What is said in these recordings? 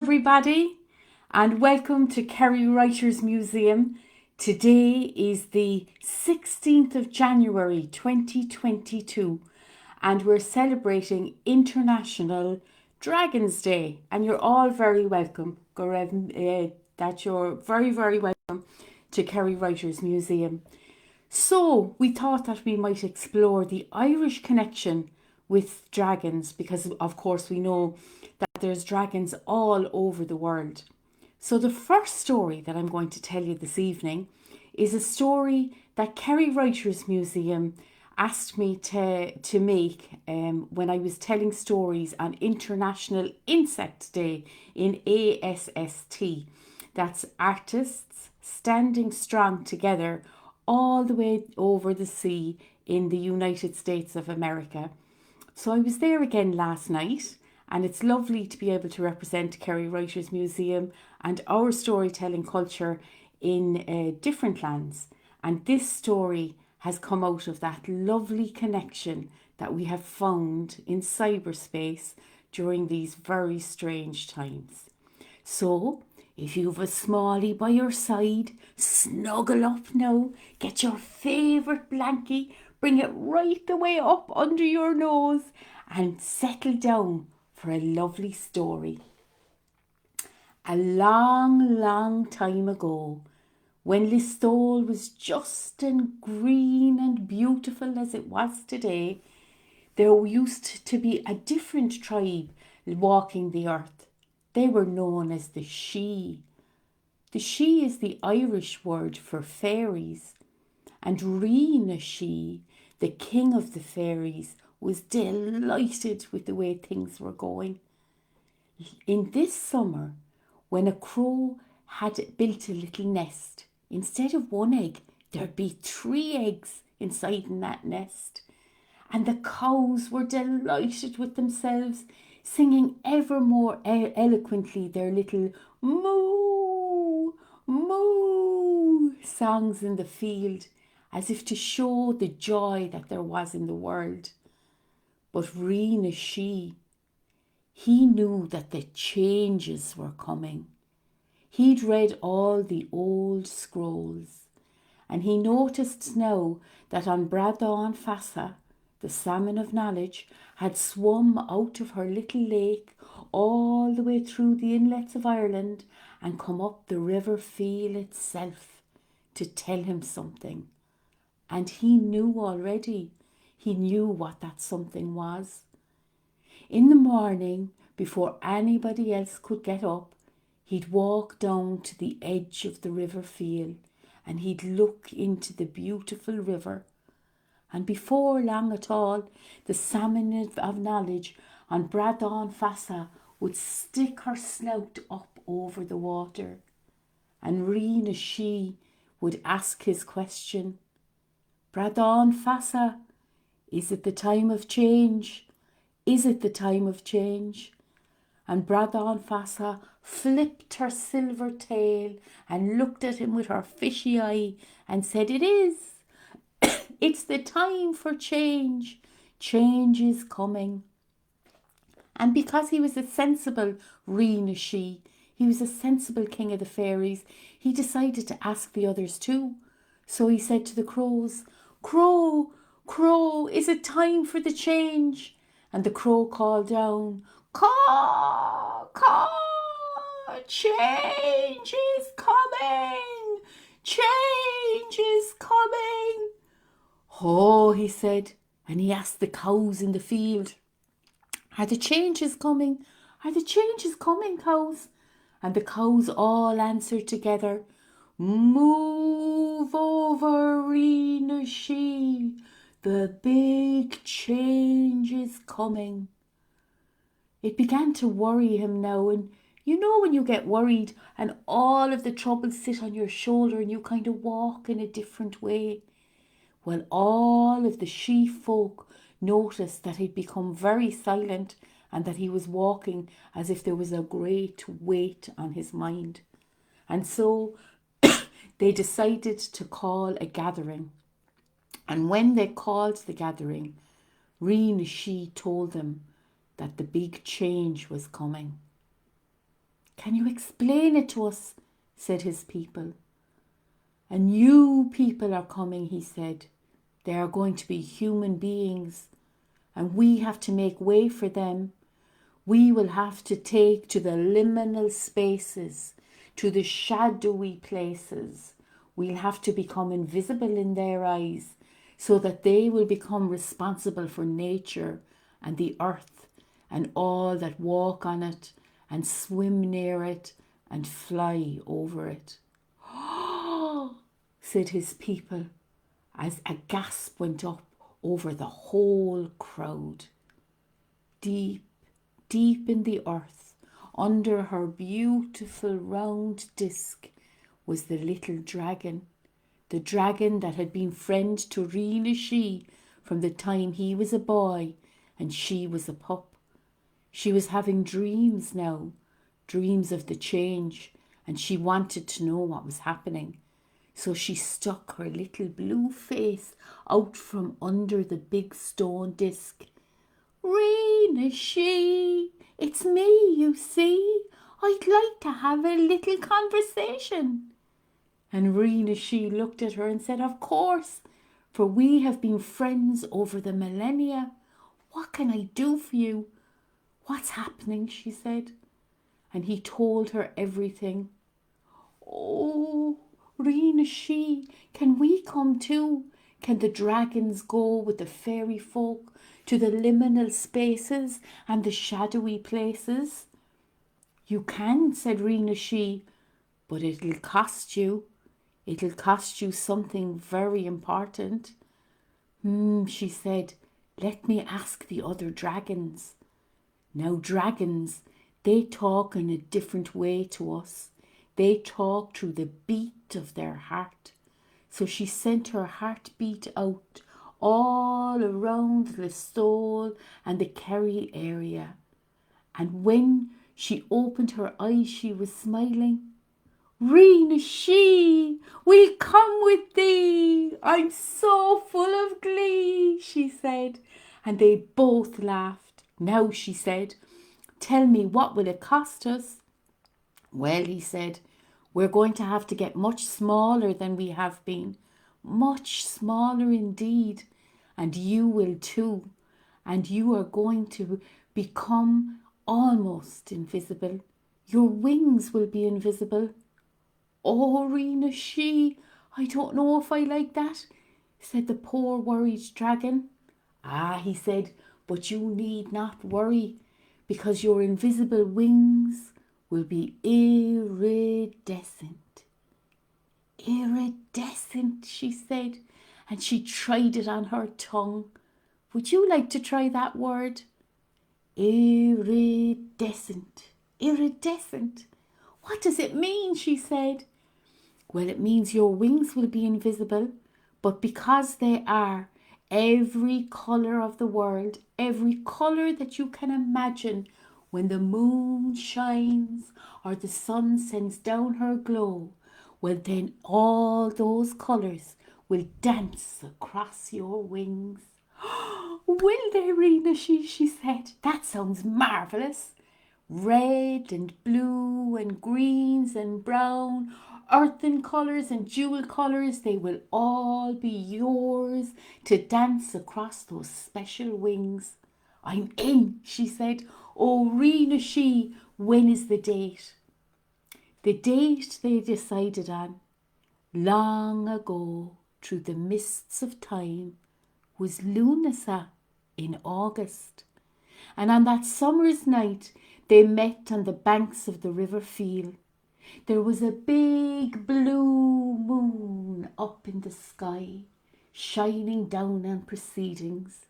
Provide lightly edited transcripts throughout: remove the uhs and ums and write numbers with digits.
everybody, and welcome to Kerry Writers Museum. Today is the 16th of January 2022, and we're celebrating International Dragons Day, and you're all very welcome. That you're very, very welcome to Kerry Writers Museum. So we thought that we might explore the Irish connection with dragons, because of course we know that there's dragons all over the world. So the first story that I'm going to tell you this evening is a story that Kerry Writers Museum asked me to make when I was telling stories on International Insect Day in ASST. That's Artists Standing Strong Together all the way over the sea in the United States of America. So I was there again last night, and it's lovely to be able to represent Kerry Writers Museum and our storytelling culture in different lands. And this story has come out of that lovely connection that we have found in cyberspace during these very strange times. So, if you've a smallie by your side, snuggle up now, get your favourite blankie, bring it right the way up under your nose and settle down for a lovely story. A long, long time ago, when Listowel was just and green and beautiful as it was today, there used to be a different tribe walking the earth. They were known as the Sidhe. The Sidhe is the Irish word for fairies, and Rina Sidhe, the king of the fairies, was delighted with the way things were going. In this summer, when a crow had built a little nest, instead of one egg, there'd be 3 eggs inside in that nest. And the cows were delighted with themselves, singing ever more eloquently their little moo, moo songs in the field, as if to show the joy that there was in the world. But Rina Sidhe, he knew that the changes were coming. He'd read all the old scrolls, and he noticed now that on Bradán Fassa, the salmon of knowledge, had swum out of her little lake all the way through the inlets of Ireland and come up the River Feel itself to tell him something. And he knew already. He knew what that something was. In the morning, before anybody else could get up, he'd walk down to the edge of the River Feel and he'd look into the beautiful river. And before long at all, the salmon of knowledge on Bradán Fassa would stick her snout up over the water. And Rina Sidhe would ask his question, Bradán Fassa, is it the time of change? Is it the time of change? And Bradán Fassa flipped her silver tail and looked at him with her fishy eye and said, it is. It's the time for change. Change is coming. And because he was a sensible Rina Sidhe, he was a sensible king of the fairies, he decided to ask the others too. So he said to the crows, Crow, crow, is it time for the change? And the crow called down, Caw, caw, change is coming, change is coming. Oh, he said, and he asked the cows in the field, are the changes coming? Are the changes coming, cows? And the cows all answered together, move over, Rina Sidhe, the big change is coming. It began to worry him now, and you know when you get worried and all of the troubles sit on your shoulder and you kind of walk in a different way. Well, all of the Sidhe folk noticed that he'd become very silent and that he was walking as if there was a great weight on his mind. And so they decided to call a gathering. And when they called the gathering, Rina Sidhe told them that the big change was coming. Can you explain it to us? Said his people. A new people are coming, he said. They are going to be human beings, and we have to make way for them. We will have to take to the liminal spaces, to the shadowy places. We'll have to become invisible in their eyes so that they will become responsible for nature and the earth and all that walk on it and swim near it and fly over it. Said his people, as a gasp went up over the whole crowd. Deep, deep in the earth, under her beautiful round disc, was the little dragon, the dragon that had been friend to Rina She from the time he was a boy and she was a pup. She was having dreams now, dreams of the change, and she wanted to know what was happening. So she stuck her little blue face out from under the big stone disc. Rina She, it's me, you see. I'd like to have a little conversation. And Rina She looked at her and said, of course, for we have been friends over the millennia. What can I do for you? What's happening? She said. And he told her everything. Oh, Rina She, can we come too? Can the dragons go with the fairy folk to the liminal spaces and the shadowy places? You can, said Rina She, but it'll cost you. It'll cost you something very important. She said, let me ask the other dragons. Now dragons, they talk in a different way to us. They talk through the beat of their heart. So she sent her heartbeat out all around the Stole and the Kerry area. And when she opened her eyes, she was smiling. Rina She, we'll come with thee. I'm so full of glee, she said. And they both laughed. Now, she said, tell me, what will it cost us? Well, he said, we're going to have to get much smaller than we have been. Much smaller indeed. And you will too. And you are going to become almost invisible. Your wings will be invisible. Oh, Rina She, I don't know if I like that, said the poor worried dragon. Ah, he said, but you need not worry, because your invisible wings will be iridescent. Iridescent, she said, and she tried it on her tongue. Would you like to try that word? Iridescent, iridescent. What does it mean? She said. Well, it means your wings will be invisible, but because they are, every colour of the world, every colour that you can imagine, when the moon shines or the sun sends down her glow, well then all those colours will dance across your wings. Will they, Rina She said. That sounds marvellous. Red and blue and greens and brown, earthen colours and jewel colours, they will all be yours to dance across those special wings. I'm in, she said. Oh, Rina She, when is the date? The date they decided on, long ago, through the mists of time, was Lunasa in August. And on that summer's night, they met on the banks of the River Feel. There was a big blue moon up in the sky, shining down on proceedings.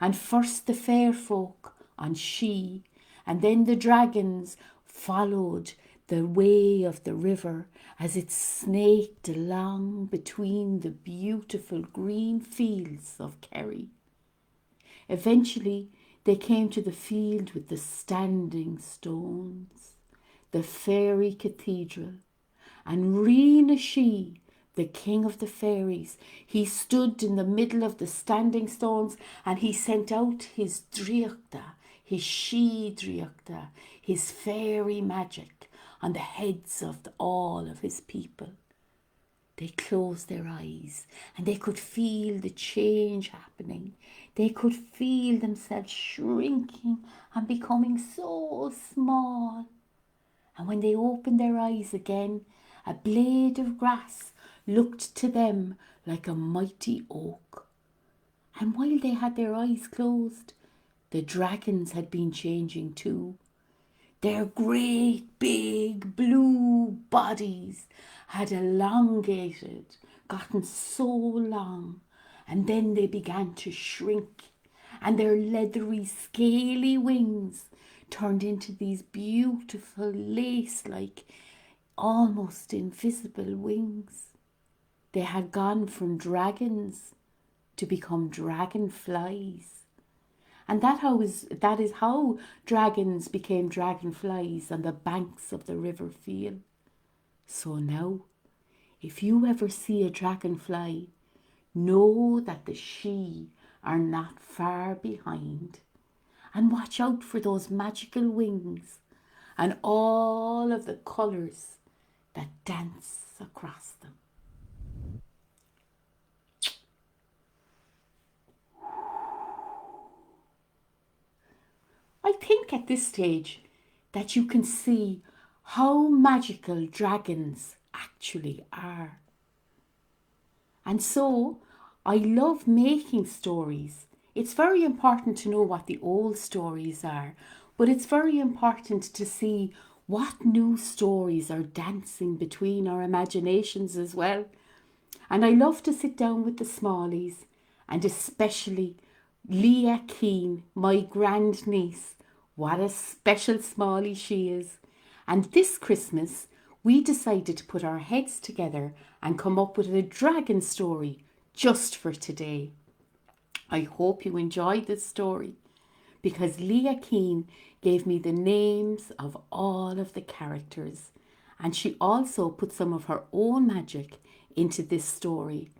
And first the fair folk on She, and then the dragons followed the way of the river as it snaked along between the beautiful green fields of Kerry. Eventually, they came to the field with the standing stones, the fairy cathedral, and Rina She, the king of the fairies, he stood in the middle of the standing stones and he sent out his Dríochta, his She Dríochta, his fairy magic. on the heads of all of his people. They closed their eyes and they could feel the change happening. They could feel themselves shrinking and becoming so small. And when they opened their eyes again, a blade of grass looked to them like a mighty oak. And while they had their eyes closed, the dragons had been changing too. Their great big blue bodies had elongated, gotten so long, and then they began to shrink, and their leathery, scaly wings turned into these beautiful lace-like, almost invisible wings. They had gone from dragons to become dragonflies. And that is how dragons became dragonflies on the banks of the river Feel. So now, if you ever see a dragonfly, know that the Sidhe are not far behind. And watch out for those magical wings and all of the colours that dance across them. I think at this stage that you can see how magical dragons actually are. And so I love making stories. It's very important to know what the old stories are, but it's very important to see what new stories are dancing between our imaginations as well. And I love to sit down with the smallies, and especially Leah Keane, my grandniece. What a special smallie she is. And this Christmas, we decided to put our heads together and come up with a dragon story just for today. I hope you enjoyed this story, because Leah Keane gave me the names of all of the characters, and she also put some of her own magic into this story.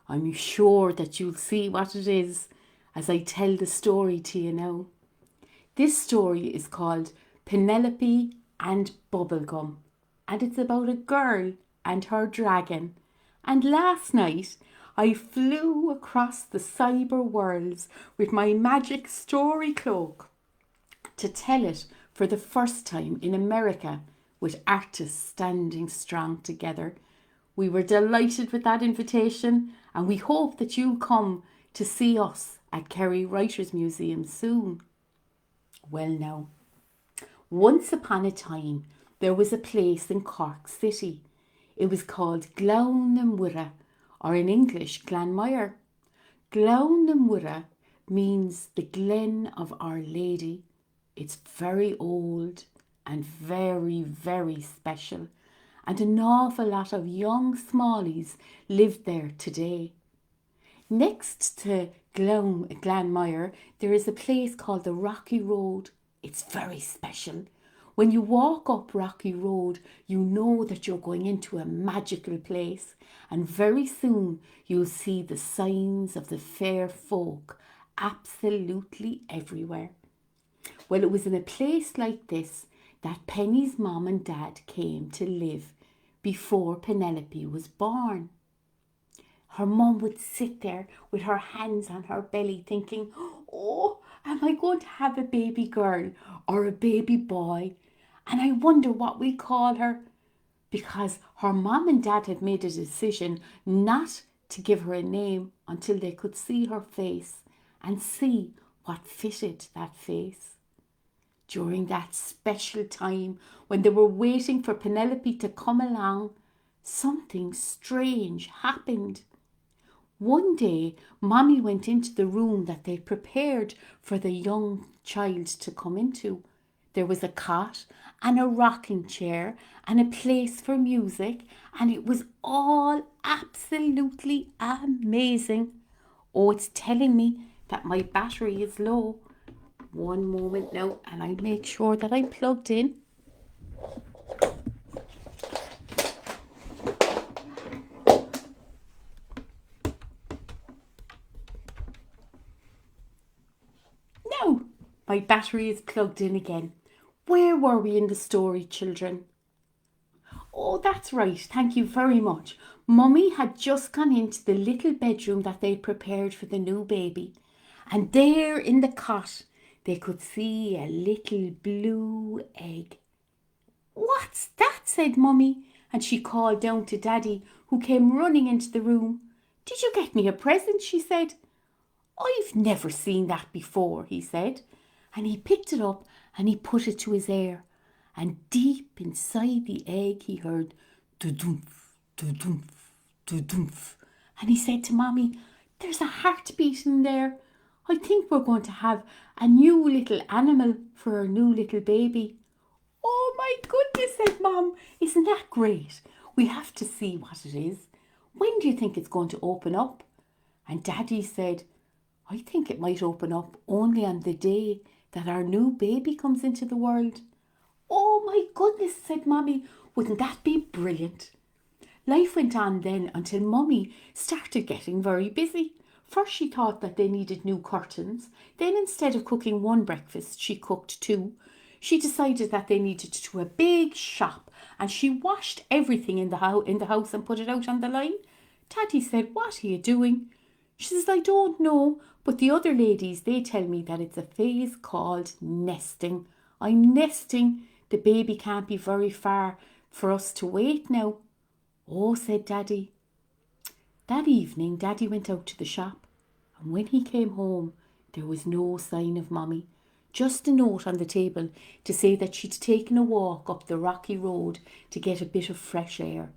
I'm sure that you'll see what it is as I tell the story to you now. This story is called Penelope and Bubblegum, and it's about a girl and her dragon. And last night I flew across the cyber worlds with my magic story cloak to tell it for the first time in America, with artists standing strong together. We were delighted with that invitation, and we hope that you'll come to see us at Kerry Writers Museum soon. Well now, once upon a time there was a place in Cork City. It was called Glown na Mhuire, or in English Glanmire. Glown na Mhuire means the Glen of Our Lady. It's very old and very, very special, and an awful lot of young smallies live there today. Next to Glanmire, there is a place called the Rocky Road. It's very special. When you walk up Rocky Road, you know that you're going into a magical place, and very soon you'll see the signs of the fair folk absolutely everywhere. Well, it was in a place like this that Penny's mom and dad came to live before Penelope was born. Her mum would sit there with her hands on her belly thinking, oh, am I going to have a baby girl or a baby boy? And I wonder what we call her, because her mum and dad had made a decision not to give her a name until they could see her face and see what fitted that face. During that special time when they were waiting for Penelope to come along, something strange happened. One day, Mommy went into the room that they prepared for the young child to come into. There was a cot and a rocking chair and a place for music, and it was all absolutely amazing. Oh, it's telling me that my battery is low. One moment now, and I make sure that I'm plugged in. Now, my battery is plugged in again. Where were we in the story, children? Oh, that's right. Thank you very much. Mummy had just gone into the little bedroom that they'd prepared for the new baby. And there in the cot, they could see a little blue egg. What's that? Said Mummy, and she called down to Daddy, who came running into the room. Did you get me a present? She said. I've never seen that before, he said, and he picked it up and he put it to his ear. And deep inside the egg he heard do-doomf, do-doomf, do-doomf. And he said to Mommy, there's a heartbeat in there. I think we're going to have a new little animal for our new little baby. Oh my goodness, said Mom. Isn't that great? We have to see what it is. When do you think it's going to open up? And Daddy said, I think it might open up only on the day that our new baby comes into the world. Oh my goodness, said Mommy. Wouldn't that be brilliant? Life went on then until Mummy started getting very busy. First she thought that they needed new curtains. Then instead of cooking one breakfast, she cooked two. She decided that they needed to do a big shop, and she washed everything in the house and put it out on the line. Daddy said, what are you doing? She says, I don't know, but the other ladies, they tell me that it's a phase called nesting. I'm nesting. The baby can't be very far for us to wait now. Oh, said Daddy. That evening, Daddy went out to the shop, and when he came home, there was no sign of Mummy. Just a note on the table to say that she'd taken a walk up the rocky road to get a bit of fresh air.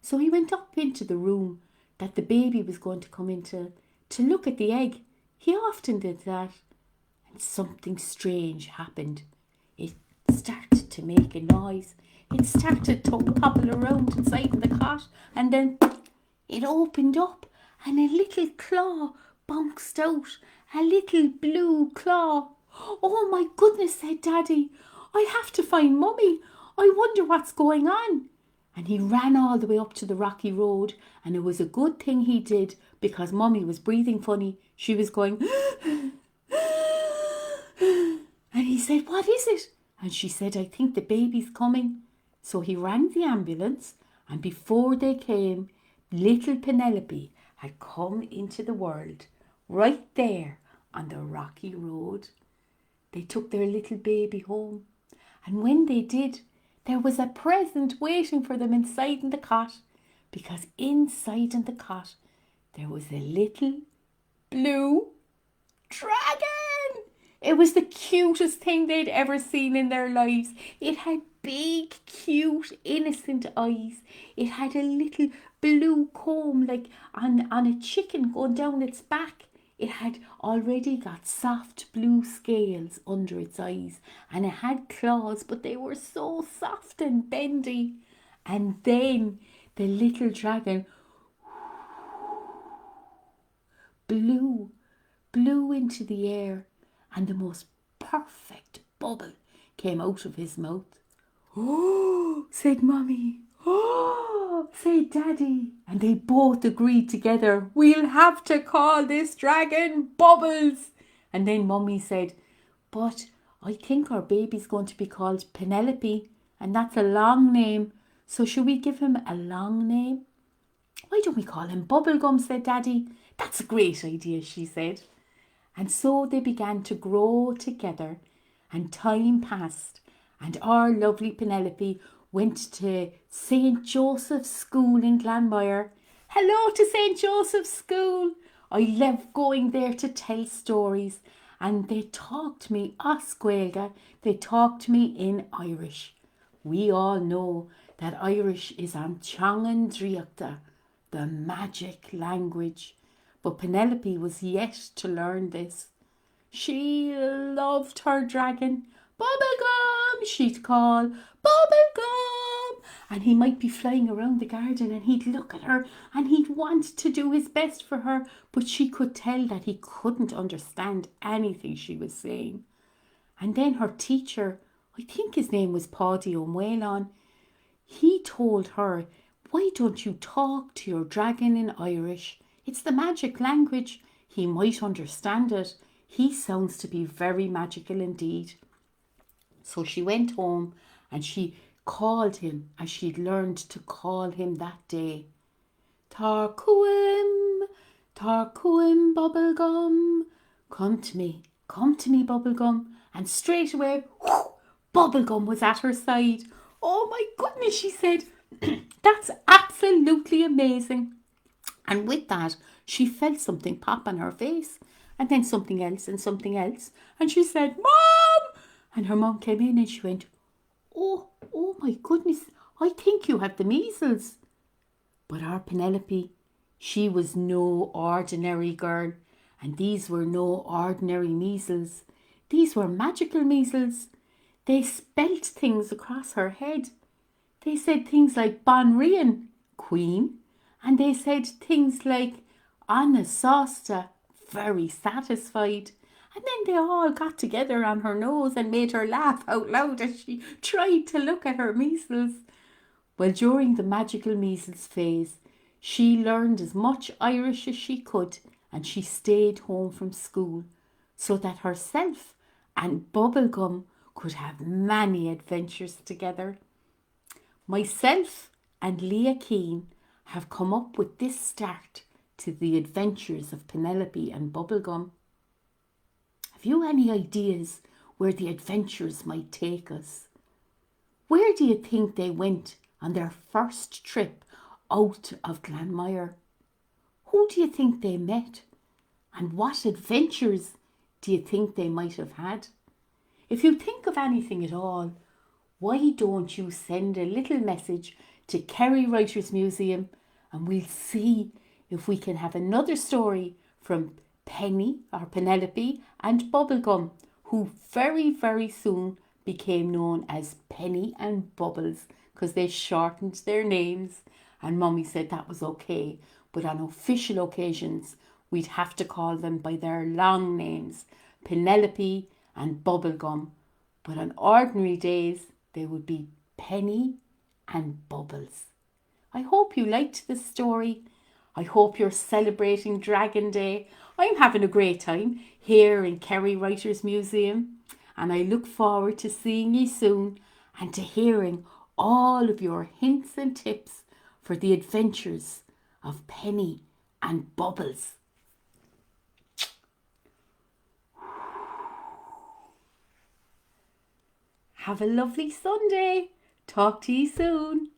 So he went up into the room that the baby was going to come into to look at the egg. He often did that. And something strange happened. It started to make a noise. It started to topple around inside the cot, and then it opened up and a little claw bounced out. A little blue claw. Oh my goodness, said Daddy. I have to find Mummy. I wonder what's going on. And he ran all the way up to the rocky road, and it was a good thing he did, because Mummy was breathing funny. She was going and he said, what is it? And she said, I think the baby's coming. So he rang the ambulance, and before they came, little Penelope had come into the world right there on the rocky road. They took their little baby home, and when they did, there was a present waiting for them inside in the cot, because inside in the cot there was a little blue dragon. It was the cutest thing they'd ever seen in their lives. It had big, cute, innocent eyes. It had a little blue comb like on a chicken going down its back. It had already got soft blue scales under its eyes, and it had claws, but they were so soft and bendy. And then the little dragon blew into the air, and the most perfect bubble came out of his mouth. Oh, said Mummy. Oh, said Daddy. And they both agreed together, we'll have to call this dragon Bubbles. And then Mummy said, but I think our baby's going to be called Penelope, and that's a long name. So should we give him a long name? Why don't we call him Bubblegum, said Daddy. That's a great idea, she said. And so they began to grow together, and time passed, and our lovely Penelope went to St. Joseph's School in Glanmire. Hello to St. Joseph's School. I love going there to tell stories, and they taught to me Oscuelga. They taught to me in Irish. We all know that Irish is an Teangan Dríochta, the magic language. But Penelope was yet to learn this. She loved her dragon. Bubblegum, she'd call, Bubblegum. And he might be flying around the garden, and he'd look at her, and he'd want to do his best for her, but she could tell that he couldn't understand anything she was saying. And then her teacher, I think his name was Paddy O'Muelon, he told her, why don't you talk to your dragon in Irish? It's the magic language. He might understand it. He sounds to be very magical indeed. So she went home and she called him as she'd learned to call him that day. Tarquin, Tarquin Bubblegum, come to me, Bubblegum. And straight away, whoosh, Bubblegum was at her side. Oh my goodness, she said, that's absolutely amazing. And with that, she felt something pop on her face, and then something else and something else. And she said, Mom! And her mom came in and she went, oh my goodness, I think you have the measles. But our Penelope, she was no ordinary girl, and these were no ordinary measles. These were magical measles. They spelt things across her head. They said things like Bon Rian, Queen, and they said things like Anna Sosta, very satisfied. And then they all got together on her nose and made her laugh out loud as she tried to look at her measles. Well, during the magical measles phase, she learned as much Irish as she could, and she stayed home from school so that herself and Bubblegum could have many adventures together. Myself and Leah Keane have come up with this start to the adventures of Penelope and Bubblegum. Have you any ideas where the adventures might take us? Where do you think they went on their first trip out of Glanmire? Who do you think they met? And what adventures do you think they might have had? If you think of anything at all, why don't you send a little message to Kerry Writers Museum, and we'll see if we can have another story from Penny or Penelope and Bubblegum, who very, very soon became known as Penny and Bubbles because they shortened their names, and Mummy said that was okay, but on official occasions we'd have to call them by their long names, Penelope and Bubblegum, but on ordinary days they would be Penny and Bubbles. I hope you liked this story. I hope you're celebrating Dragon Day. I'm having a great time here in Kerry Writers Museum, and I look forward to seeing you soon and to hearing all of your hints and tips for the adventures of Penny and Bubbles. Have a lovely Sunday. Talk to you soon.